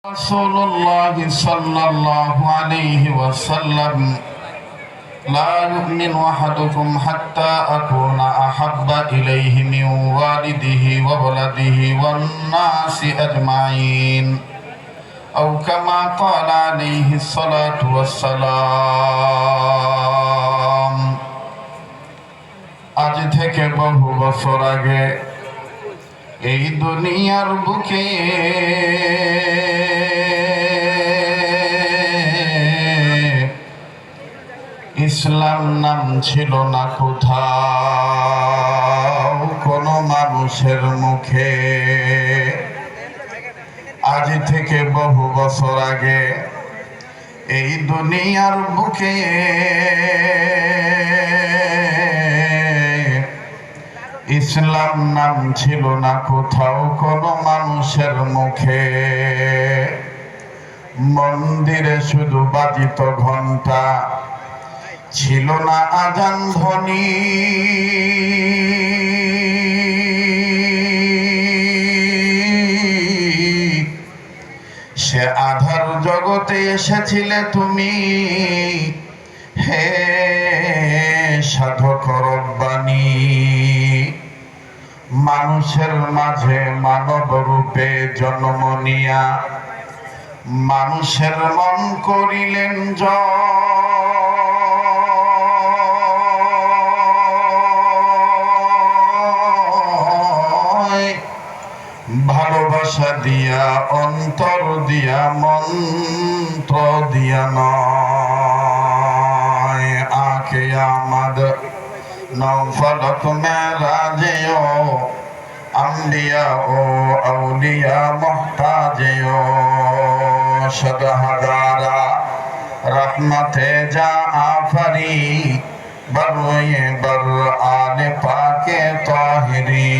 رسول الله صلى الله عليه وسلم لا يؤمن أحدكم حتى أكون أحب إليه من والده وولده والناس أجمعين أو كما قال عليه الصلاة والسلام আজ থেকে বহু বছর আগে এই দুনিয়ার বুকে ইসলাম নাম ছিল না কোথাও কোনো মানুষের মুখে। আজ থেকে বহু বছর আগে এই দুনিয়ার বুকে ইসলাম নাম ছিল না কোথাও কোনো মানুষের মুখে। মন্দিরে শুধু বাজিত ঘন্টা, ছিল না আজান ধ্বনি। সে আধার জগতে এসেছিলে তুমি, হে সাধক রব্বানী। মানুষের মাঝে মানব রূপে জন্ম নিয়া মানুষের মন করিলেন জয়। ভালোবাসা দিয়া অন্তর দিয়া মন্ত্র দিয়া নয়। আঁকে আমাদ নৌফলক মেরাজেও আম্বিয়া ও আউলিয়া মোহতাজেও সদহাগারা রহমতে যা আফরি বরয়ে বর আলে পাকে তাহিরি।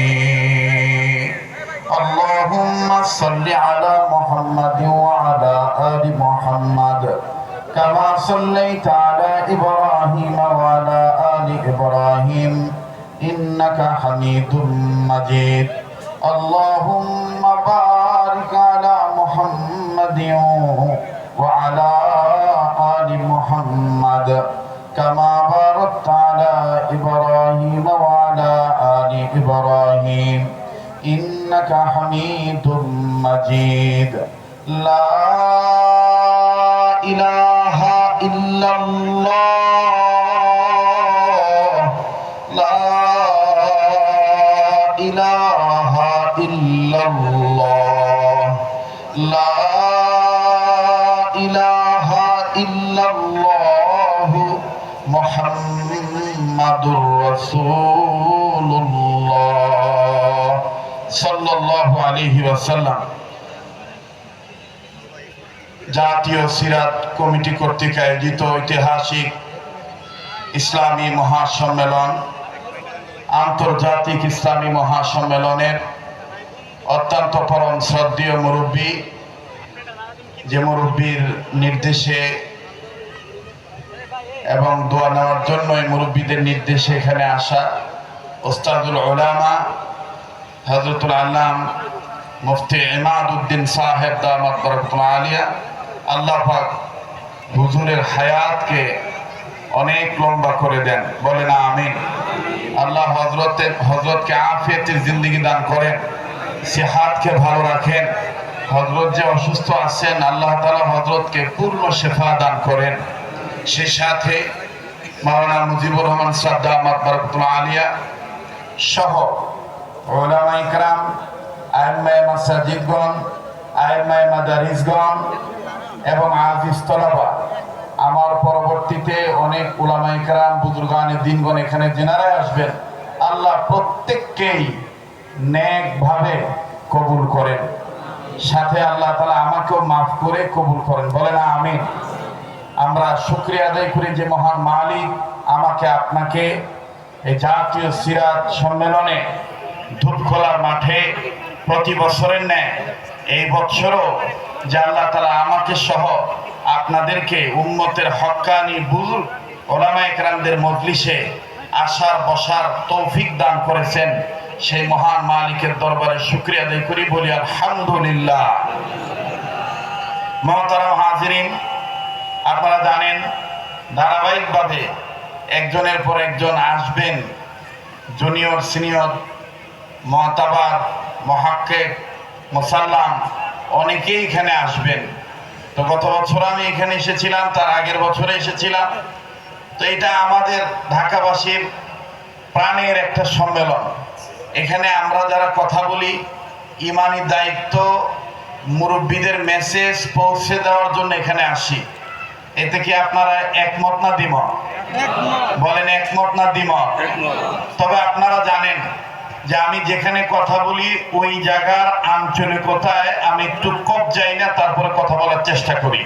اللهم صل على محمد وعلى آل محمد كما صليت على إبراهيم وعلى آل إبراهيم إنك حميد مجيد. اللهم بارك على محمد وعلى آل محمد كما باركت على إبراهيم وعلى آل إبراهيم إنك حميد مجيد. لا إله إلا الله، لا إله إلا الله، لا إله إلا الله محمد رسول الله সাল্লাল্লাহু আলাইহি ওয়াসাল্লাম। জাতীয় সিরাত কমিটি কর্তৃক আয়োজিত ঐতিহাসিক ইসলামী মহাসম্মেলন, আন্তর্জাতিক ইসলামী মহাসম্মেলনের অত্যন্ত পরম শ্রদ্ধেয় মুরব্বী, যে মুরব্বীর নির্দেশে এবং দোয়া নেওয়ার জন্য এই মুরব্বীদের নির্দেশে এখানে আসা ওস্তাদুল উলামা হযরতুল আল্লাম মুফতি ইমাদউদ্দিন সাহেব দামাত বরকতুল আলিয়া, আল্লাহ পাক হুজুরের হায়াতকে অনেক লম্বা করে দেন, বলেন আমিন। আল্লাহ হযরতকে আফিয়াতের জিন্দেগি দান করেন, সেহাতকে ভালো রাখেন। হযরত যে অসুস্থ আছেন, আল্লাহ তাআলা হযরতকে পূর্ণ শিফা দান করেন। সেই সাথে মাওলানা মুজিবুর রহমান সাহেব দামাত বরকতুল আলিয়া সহ উলামা ইকরাম, আইম্মায়ে মাসাজিদগণ, আইম্মায়ে মাদারিসগণ এবং আজিজ তলাবা, আমার পরবর্তীতে অনেক উলামা ইকরাম, বুজুর্গানে দ্বীনগণ এখানে যেনারাই আসবেন, আল্লাহ প্রত্যেককেই নেকভাবে কবুল করেন। সাথে আল্লাহ তাআলা আমাকেও মাফ করে কবুল করেন, বলেন আমিন। আমরা শুকরিয়া আদায় করি যে মহান মালিক আমাকে আপনাকে এই জাতীয় সিরাত সম্মেলনে ধূপখোলার মাঠে প্রতি বছরের ন্যায় এই বছরও যে আল্লাহ তাআলা আমাকে সহ আপনাদেরকে উম্মতের হক্কানি বুজুর্গ উলামায়ে কেরামদের মজলিসে আসার বসার তৌফিক দান করেছেন, সেই মহান মালিকের দরবারে শুকরিয়া আদায় করি, বলি আলহামদুলিল্লাহ। মহতারাম হাজিরিন, আপনারা জানেন ধারাবাহিকভাবে একজনের পর একজন আসবেন, জুনিয়র সিনিয়র মহতাবার মুহাক্কিক মুসাল্লাম অনেকেই এখানে আসবেন। তো গত বছর আমি এখানে এসেছিলাম, তার আগের বছরে এসেছিলাম। তো এটা আমাদের ঢাকাবাসীর প্রাণের একটা সম্মেলন। এখানে আমরা যারা কথা বলি, ইমানি দায়িত্ব মুরব্বীদের মেসেজ পৌঁছে দেওয়ার জন্য এখানে আসি। এতে কি আপনারা একমত না দ্বিমত? বলেন একমত না দ্বিমত? তবে আপনারা জানেন যে আমি যেখানে কথা বলি ওই জায়গার আঞ্চলিকতায় আমি একটু কম যাই না, তারপরে কথা বলার চেষ্টা করি।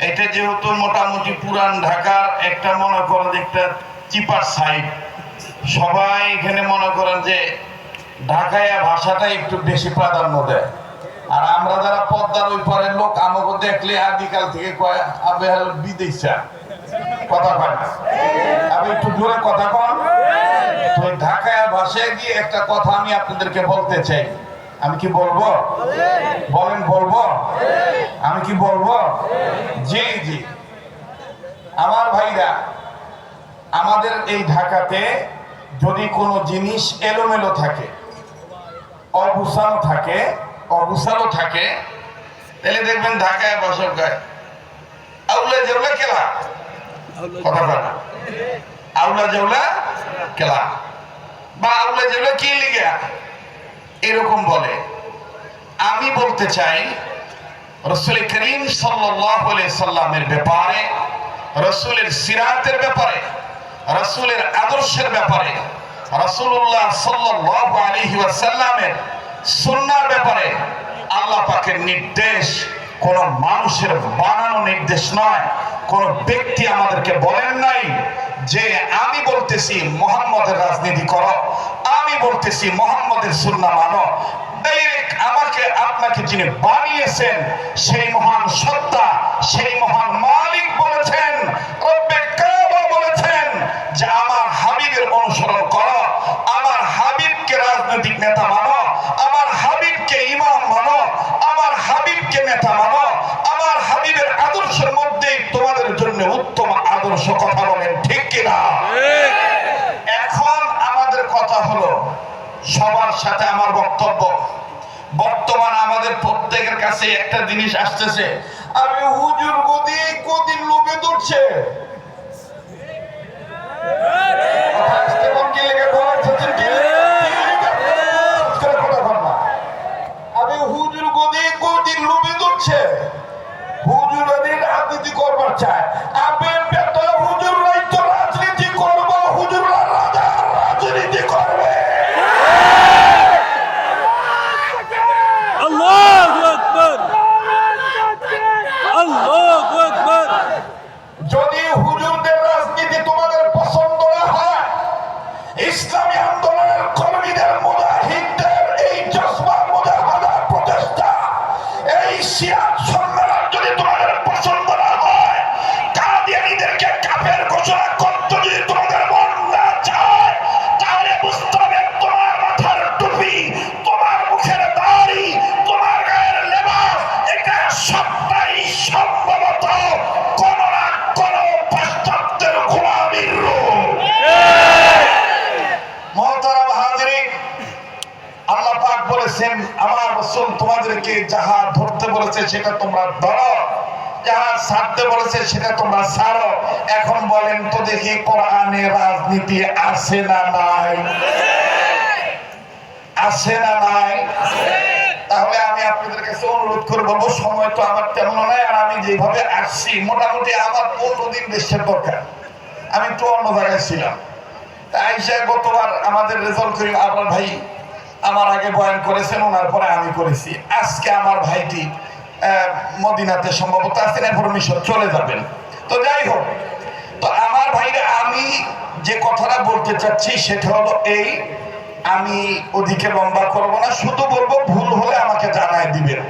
এটা যেহেতু মোটামুটি পুরান ঢাকার একটা মনে করেন যে একটা চিপার সাইড, সবাই এখানে মনে করেন যে ঢাকায় ভাষাটা একটু বেশি প্রাধান্য দেয়। আর আমরা যারা পদ্মার ওই পরের লোক, আমাকে দেখলে আদিকাল থেকে কয় আবে বিদেশা কথা কয় না, আমি একটু জোরে কথা কন। তো ঢাকায় ভাষায় গিয়ে একটা কথা আমি আপনাদেরকে বলতে চাই। আমি কি বলবো? বলেন বলবো? আমি কি বলবো? জি জি। আমার ভাইরা, আমাদের এই ঢাকাতে যদি কোনো জিনিস এলোমেলো থাকে, অগুছানো থাকে, তাহলে দেখবেন ঢাকায় বসে গায় আউলা জেউলা কেলা, কথা বলে না, আউলা জেউলা কেলা বা আউলা জেউলা কি লিগা এরকম বলে। আমি বলতে চাই রাসূল করিম সাল্লাল্লাহু আলাইহি সাল্লামের ব্যাপারে, রাসূলের সিরাতের ব্যাপারে, রাসূলের আদর্শের ব্যাপারে, রাসূলুল্লাহ সাল্লাল্লাহু আলাইহি ওয়াসাল্লামের সুন্নাহর ব্যাপারে আল্লাহ পাকের নির্দেশ, কোন মানুষের বানানো নির্দেশ নয়। কোন ব্যক্তি আমাদেরকে বলেন নাই যে আমি বলতেছি মুহাম্মদের রাজনীতি করো, আমি বলতেছি মুহাম্মদের সুন্নাহ মানো। ডাইরেক্ট আমাকে আপনাকে যিনি বানিয়েছেন সেই মহান সত্তা, সেই মহান মালিক বলেছেন, রব্বে কাবা বলেছেন যে আমার হাবিবের অনুসরণ করো, আমার হাবিবকে রাজনৈতিক নেতা মানো, আমার হাবিবকে ইমাম মানো, আমার হাবিবকে নেতা মানো, আমার হাবিবের আদর্শের মধ্যেই তোমাদের জন্য উত্তম আদর্শ। কথা বলেন ঠিক কিনা? এখন আমাদের কথা হলো, সবার সাথে আমার বক্তব্য, বর্তমানে আমাদের প্রত্যেকের কাছে একটা জিনিস আসতেছে, আমি হুজুর গদি গদির লোভে ধরছে। আমি হুজুর গদি গদির লোভে ধরছে, হুজুর রাজনীতি করবার চায়। আবের বেটা হুজুররাই তো রাজনীতি করবো, হুজুররা রাজা রাজনীতি করবে। যদি হুজুরদের রাজনীতি তোমাদের পছন্দ না হয়, ইসলামী আন্দোলনের কর্মীদের, মুজাহিদদের এই জজবা, মুজাহাদা, প্রচেষ্টা, এই সিরাত সম্মেলন যদি তোমাদের পছন্দ না হয়, কাদিয়ানীদেরকে কাফের ঘোষণা করতে যদি তোমাদের মন না চায়, তাহলে বুঝতে হবে তোমার মাথার টুপি, তোমার মুখের দাড়ি, তোমার গায়ের লেবাস, এটা সবটাই সম্ভবত কোন না কোন পাশ্চাত্যের গোলামীর রূপ। মুহতারাম হাজিরিন, আল্লাহ পাক বলেছেন আমার রাসূল তোমাদেরকে যাহা ধরতে বলেছে সেটা তোমরা ধরো, যাহা ছাড়তে বলেছে সেটা তোমরা ছাড়ো। এখন বলেন তো দেখি, কোরআনে রাজনীতি আছে না নাই? আছে না নাই? তাহলে আমি আপনাদের কাছে অনুরোধ করে বলবো, সময় তো আমার তেমন নাই, আর আমি যেভাবে আসছি মোটামুটি আমার 15 দিন দেশের দরকার। আমি একটু অন্য জায়গায় ছিলাম। আইসা গতবার আমাদের রেজাল্ট করি আপনার ভাই আমার আগে বয়ান করেছেন, ওনার পরে আমি করেছি। আজকে আমার ভাইটি মদিনাতে সম্ভবত আছেন, ইনফরমেশন চলে যাবেন। তো যাই হোক, তো আমার ভাইরা আমি যে কথাটা বলতে চাচ্ছি সেটা হলো এই, আমি ওদিকে লম্বা করবো না, শুধু বলবো ভুল হলে আমাকে জানায় দিবেন।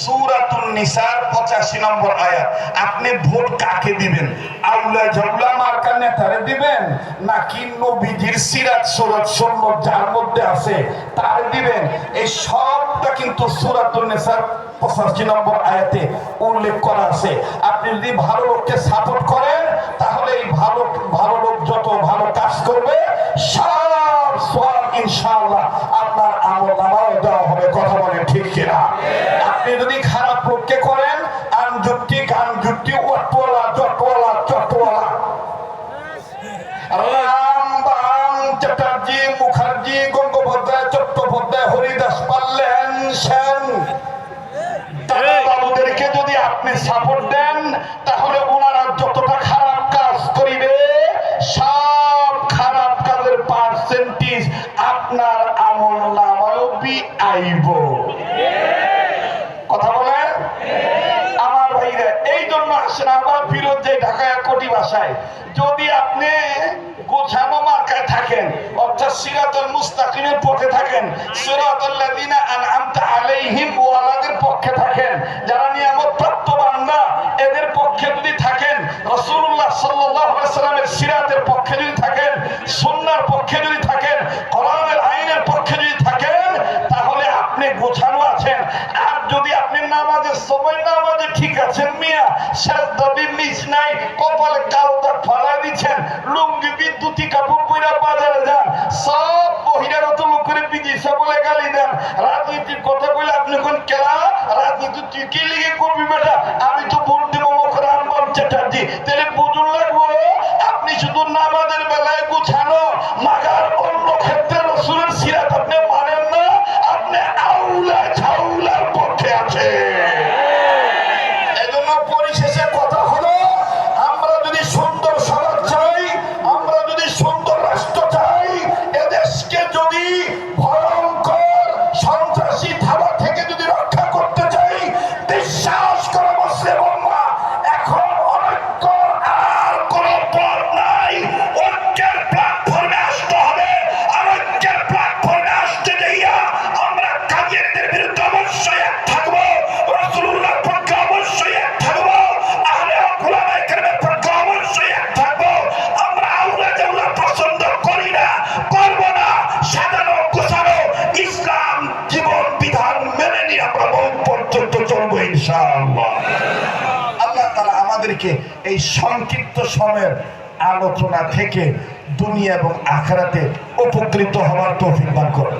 সূরাতুন নিসার 85 নম্বর আয়াত। আপনি ভোট কাকে দিবেন? আউলা জাউলা মার্কা নেতারে দিবেন, নাকি নবীজির সিরাত সুরাত সুন্নাত যার মধ্যে আছে তার দিবেন? এই সবটা কিন্তু সূরাতুন নিসার 85 নম্বর আয়াতে উল্লেখ করা আছে। আপনি যদি ভালো লোককে সাপোর্ট করেন, তাহলে এই ভালো লোক যত ভালো কাজ করবে সব সওয়াব ইনশাআল্লাহ আপনার আমলনামায় দেওয়া হবে। কথা বলেন ঠিক কিনা? আপনি যদি খারাপ লোককে করেন, আনজুক্তি ওয়াটওয়ালা চটওয়ালা রাম বাম চ্যাটার্জি মুখার্জি গঙ্গোপাধ্যায় চট্টোপাধ্যায় হরিদাস পাল্লেন সেন বাবুদেরকে যদি আপনি সাপোর্ট দেন, তাহলে ওনারা যতটা খারাপ কাজ করিবে সব খারাপ কাজের পার্সেন্টেজ আপনার আমলনামায় আইব। কথা বলেন আমার ভাইরা। এই জন্য আসেন আবার ফিরত যে ঢাকায় কোটি ভাষায়, যদি আপনি গোছানো মার্কায় থাকেন, অর্থাৎ সিরাতুল মুস্তাকিমের পথে থাকেন, সিরাতুল লাযিনা আনআমতা আলাইহিম ওয়ালাদের পক্ষে থাকেন, যারা নিয়ামত প্রাপ্ত বান্দা এদের পক্ষে যদি থাকেন, রাসূলুল্লাহ সাল্লাল্লাহু আলাইহি ওয়াসাল্লামের সিরাতের পক্ষে যদি থাকেন, সুন্নাহর পক্ষে যদি থাকেন, কোরআনের আইনের পক্ষে যদি থাকেন, তাহলে আপনি গোছানো আছেন। আর যদি আপনি নামাজের সময় নামাজে ঠিক আছেন মিয়া, সাজদাবি মিস নাই, কপালে কালো দাগ ফালাই দিচ্ছেন, লুঙ্গি বিদ্যুতি কাপড় পরে বাজারে যান, সব বহিরাগত লোক করে বিদেশে বলে গালি দেন, রাজনীতির কথা বলে আপনি কোন কেলা রাজনীতি তুই কি লিগে করবি বেটা, আমি তো ভোট দেবো রামবাম চ্যাটার্জি, তাহলে বুঝুন লাগবো আপনি শুধু নামাজের বেলায় গুছানো, মাগার অন্য ক্ষেত্রে রাসূলের সিরাত আপনি মানেন না, আপনি আউলা ঝাউলার পক্ষে আছে। এজন্য পরিশেষে কথা হলো, আমরা যদি সুন্দর সমাজ চাই, আমরা যদি সুন্দর রাষ্ট্র চাই, এদেশকে যদি ভয়ঙ্কর সন্ত্রাসী ধারা থেকে যদি রক্ষা করতে চাই, বিশ্বাস করে মুসলিম উম্মাহ, এখন অনৈক্য আর কোনো পথ নাই। ঐক্যের প্ল্যাটফর্মে আসতে হবে। আর ঐক্যের প্ল্যাটফর্মে আসতে যাইয়া আমরা কাদিয়ানীদের বিরুদ্ধে অবশ্যই এক থাকবো, রাসূলুল্লাহর পক্ষে অবশ্যই এক থাকবো, আহলে হক উলামায়ে কেরামের পক্ষে অবশ্যই এক থাকবো। আমরা আউলা জাউলা পছন্দ করি না, করব না। সাজানো গোছানো ইসলাম জীবন বিধান মেনে নিয়ে আমরা বহু পর্যন্ত চলবো ইনশাআল্লাহ। আল্লাহ তাআলা আমাদেরকে এই সংক্ষিপ্ত সময়ের আলোচনা থেকে দুনিয়া এবং আখিরাতে উপকৃত হওয়ার তৌফিক দান করুন।